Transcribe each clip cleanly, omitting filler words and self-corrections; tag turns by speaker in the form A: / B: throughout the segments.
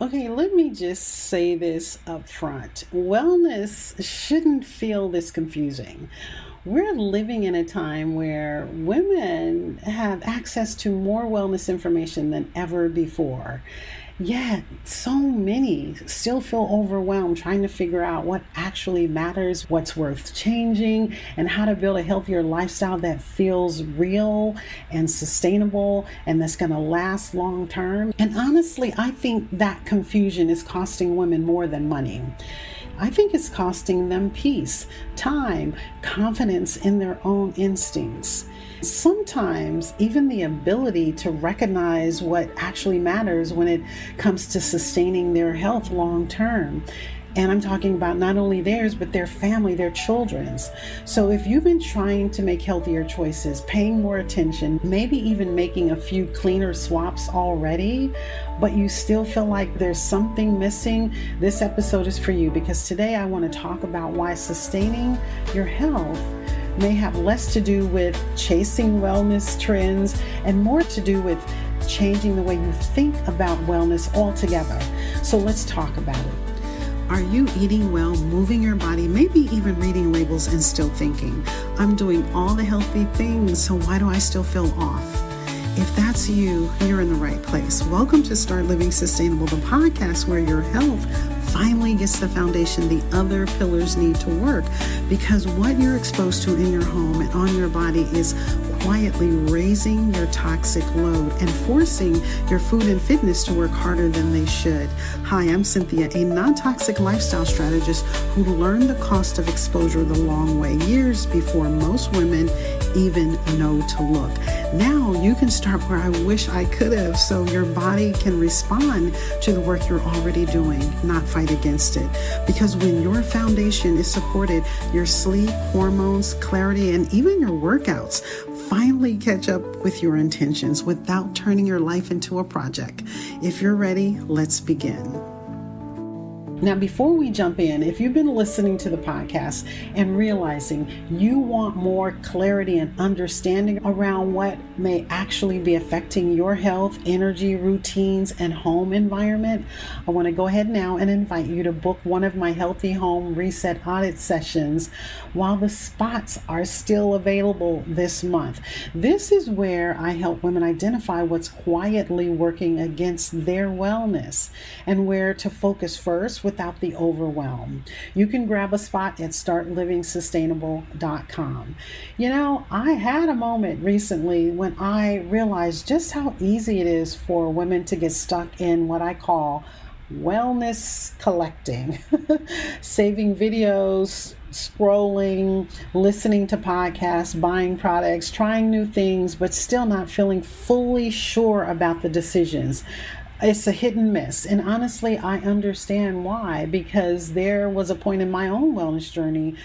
A: Okay, let me just say this up front. Wellness shouldn't feel this confusing. We're living in a time where women have access to more wellness information than ever before. Yet, so many still feel overwhelmed trying to figure out what actually matters, what's worth changing, and how to build a healthier lifestyle that feels real and sustainable and that's going to last long term. And honestly, I think that confusion is costing women more than money. I think it's costing them peace, time, confidence in their own instincts. Sometimes even the ability to recognize what actually matters when it comes to sustaining their health long term. And I'm talking about not only theirs, but their family, their children's. So if you've been trying to make healthier choices, paying more attention, maybe even making a few cleaner swaps already, but you still feel like there's something missing, this episode is for you, because today I want to talk about why sustaining your health may have less to do with chasing wellness trends and more to do with changing the way you think about wellness altogether. So let's talk about it. Are you eating well, moving your body, maybe even reading labels and still thinking, I'm doing all the healthy things, so why do I still feel off? If that's you, you're in the right place. Welcome to Start Living Sustainable, the podcast where your health finally gets the foundation the other pillars need to work, because what you're exposed to in your home and on your body is quietly raising your toxic load and forcing your food and fitness to work harder than they should. Hi, I'm Cynthia, a non-toxic lifestyle strategist who learned the cost of exposure the long way, years before most women even know to look. Now you can start where I wish I could have, so your body can respond to the work you're already doing, not fight against it. Because when your foundation is supported, your sleep, hormones, clarity, and even your workouts finally catch up with your intentions without turning your life into a project. If you're ready, let's begin. Now, before we jump in, if you've been listening to the podcast and realizing you want more clarity and understanding around what may actually be affecting your health, energy, routines, and home environment, I want to go ahead now and invite you to book one of my Healthy Home Reset Audit sessions while the spots are still available this month. This is where I help women identify what's quietly working against their wellness and where to focus first without the overwhelm. You can grab a spot at startlivingsustainable.com. You know, I had a moment recently when I realized just how easy it is for women to get stuck in what I call wellness collecting, saving videos, scrolling, listening to podcasts, buying products, trying new things, but still not feeling fully sure about the decisions. It's a hit and miss. And honestly, I understand why, because there was a point in my own wellness journey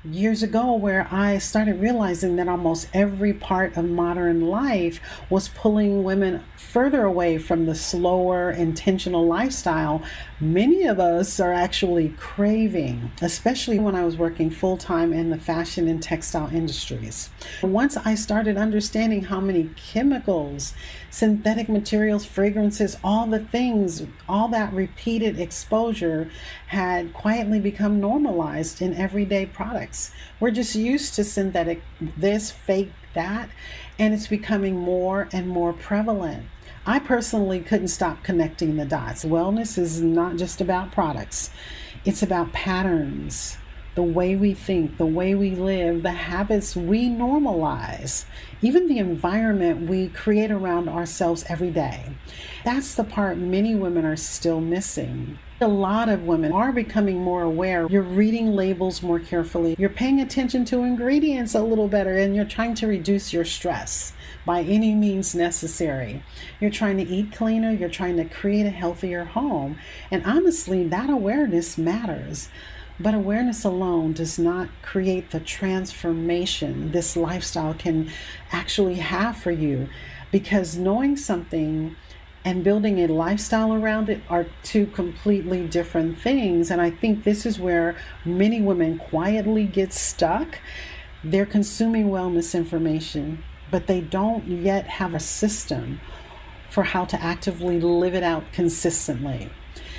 A: years ago where I started realizing that almost every part of modern life was pulling women further away from the slower, intentional lifestyle many of us are actually craving, especially when I was working full-time in the fashion and textile industries. Once I started understanding how many chemicals, synthetic materials, fragrances, all the things, all that repeated exposure had quietly become normalized in everyday products. We're just used to synthetic this, fake that, and it's becoming more and more prevalent. I personally couldn't stop connecting the dots. Wellness is not just about products. It's about patterns, the way we think, the way we live, the habits we normalize, even the environment we create around ourselves every day. That's the part many women are still missing. A lot of women are becoming more aware. You're reading labels more carefully. You're paying attention to ingredients a little better, and you're trying to reduce your stress by any means necessary. You're trying to eat cleaner. You're trying to create a healthier home. And honestly, that awareness matters. But awareness alone does not create the transformation this lifestyle can actually have for you, because knowing something and building a lifestyle around it are two completely different things. And I think this is where many women quietly get stuck. They're consuming wellness information, but they don't yet have a system for how to actively live it out consistently.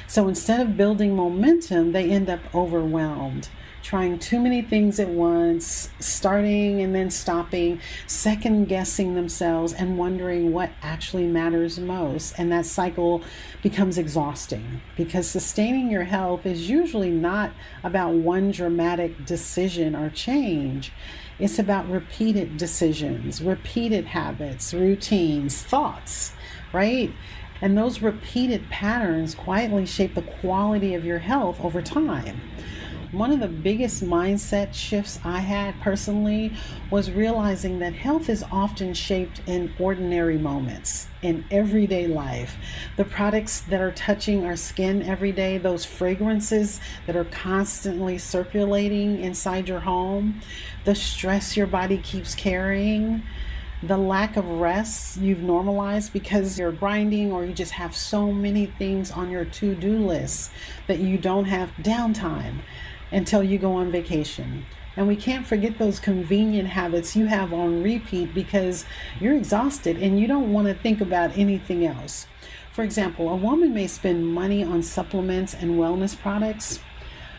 A: So instead of building momentum, they end up overwhelmed, trying too many things at once, starting and then stopping, second guessing themselves and wondering what actually matters most. And that cycle becomes exhausting because sustaining your health is usually not about one dramatic decision or change. It's about repeated decisions, repeated habits, routines, thoughts, right? And those repeated patterns quietly shape the quality of your health over time. One of the biggest mindset shifts I had personally was realizing that health is often shaped in ordinary moments in everyday life. The products that are touching our skin every day, those fragrances that are constantly circulating inside your home, the stress your body keeps carrying, the lack of rest you've normalized because you're grinding or you just have so many things on your to-do list that you don't have downtime until you go on vacation. And we can't forget those convenient habits you have on repeat because you're exhausted and you don't want to think about anything else. For example, a woman may spend money on supplements and wellness products,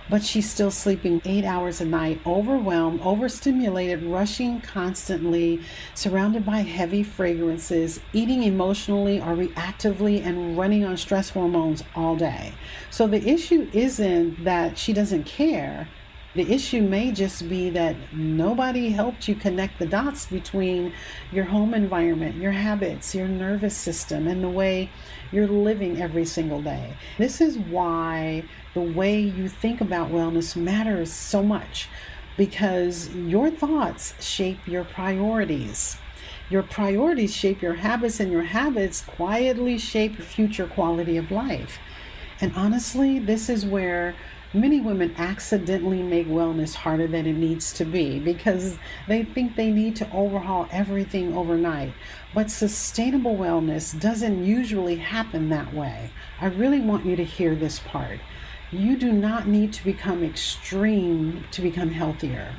A: but she's still sleeping 8 hours a night, overwhelmed, overstimulated, rushing constantly, surrounded by heavy fragrances, eating emotionally or reactively, and running on stress hormones all day. So the issue isn't that she doesn't care. The issue may just be that nobody helped you connect the dots between your home environment, your habits, your nervous system, and the way you're living every single day. This is why the way you think about wellness matters so much, because your thoughts shape your priorities. Your priorities shape your habits, and your habits quietly shape your future quality of life. And honestly, this is where many women accidentally make wellness harder than it needs to be because they think they need to overhaul everything overnight. But sustainable wellness doesn't usually happen that way. I really want you to hear this part. You do not need to become extreme to become healthier.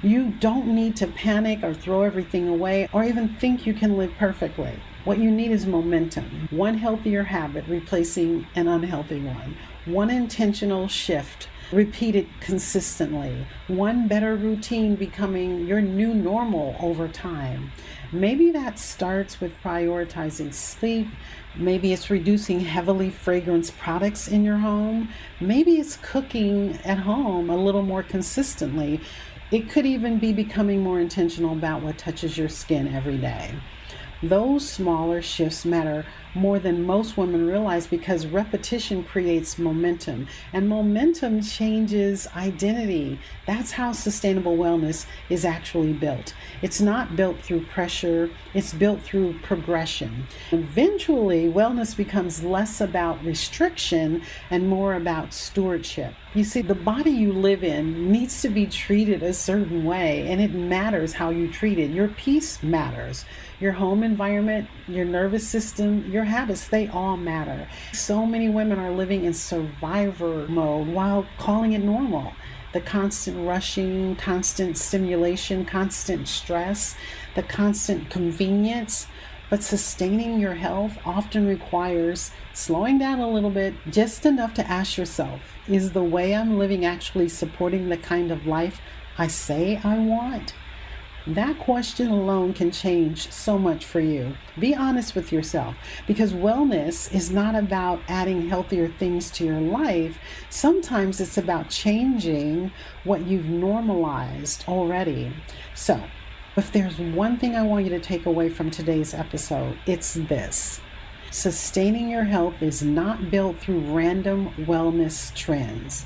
A: You don't need to panic or throw everything away or even think you can live perfectly. What you need is momentum. One healthier habit replacing an unhealthy one. One intentional shift repeated consistently. One better routine becoming your new normal over time. Maybe that starts with prioritizing sleep. Maybe it's reducing heavily fragranced products in your home. Maybe it's cooking at home a little more consistently. It could even be becoming more intentional about what touches your skin every day. Those smaller shifts matter more than most women realize because repetition creates momentum, and momentum changes identity. That's how sustainable wellness is actually built. It's not built through pressure, it's built through progression. Eventually, wellness becomes less about restriction and more about stewardship. You see, the body you live in needs to be treated a certain way, and it matters how you treat it. Your peace matters. Your home environment, your nervous system, your habits, they all matter. So many women are living in survivor mode while calling it normal. The constant rushing, constant stimulation, constant stress, the constant convenience. But sustaining your health often requires slowing down a little bit, just enough to ask yourself, is the way I'm living actually supporting the kind of life I say I want? That question alone can change so much for you. Be honest with yourself, because wellness is not about adding healthier things to your life. Sometimes it's about changing what you've normalized already. So, if there's one thing I want you to take away from today's episode, it's this. Sustaining your health is not built through random wellness trends.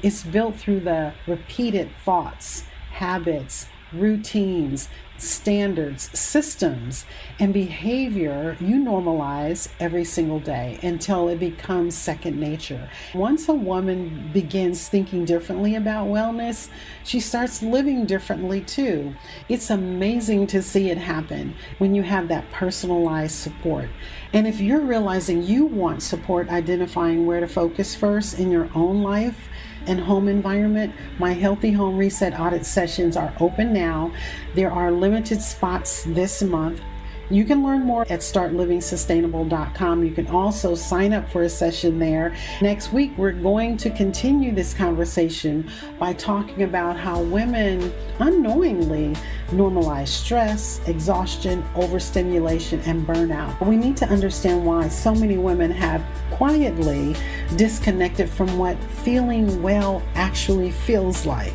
A: It's built through the repeated thoughts, habits, routines, standards, systems, and behavior you normalize every single day until it becomes second nature. Once a woman begins thinking differently about wellness, she starts living differently too. It's amazing to see it happen when you have that personalized support. And if you're realizing you want support identifying where to focus first in your own life and home environment, my Healthy Home Reset Audit sessions are open now. There are limited spots this month. You can learn more at startlivingsustainable.com. You can also sign up for a session there. Next week, we're going to continue this conversation by talking about how women unknowingly normalize stress, exhaustion, overstimulation, and burnout. We need to understand why so many women have quietly disconnected from what feeling well actually feels like.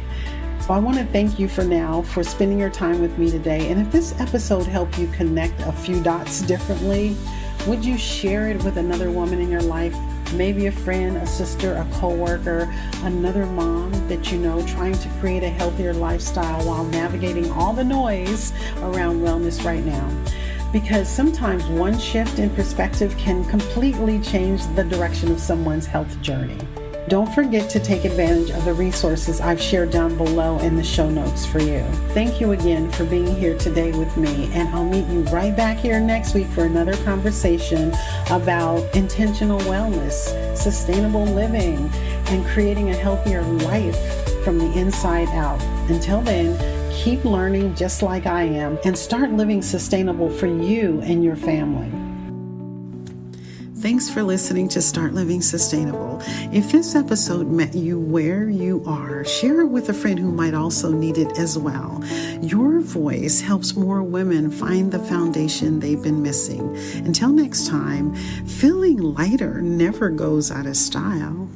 A: So I want to thank you for spending your time with me today. And if this episode helped you connect a few dots differently, would you share it with another woman in your life? Maybe a friend, a sister, a coworker, another mom that you know trying to create a healthier lifestyle while navigating all the noise around wellness right now. Because sometimes one shift in perspective can completely change the direction of someone's health journey. Don't forget to take advantage of the resources I've shared down below in the show notes for you. Thank you again for being here today with me, and I'll meet you right back here next week for another conversation about intentional wellness, sustainable living, and creating a healthier life from the inside out. Until then, keep learning just like I am and start living sustainable for you and your family. Thanks for listening to Start Living Sustainable. If this episode met you where you are, share it with a friend who might also need it as well. Your voice helps more women find the foundation they've been missing. Until next time, feeling lighter never goes out of style.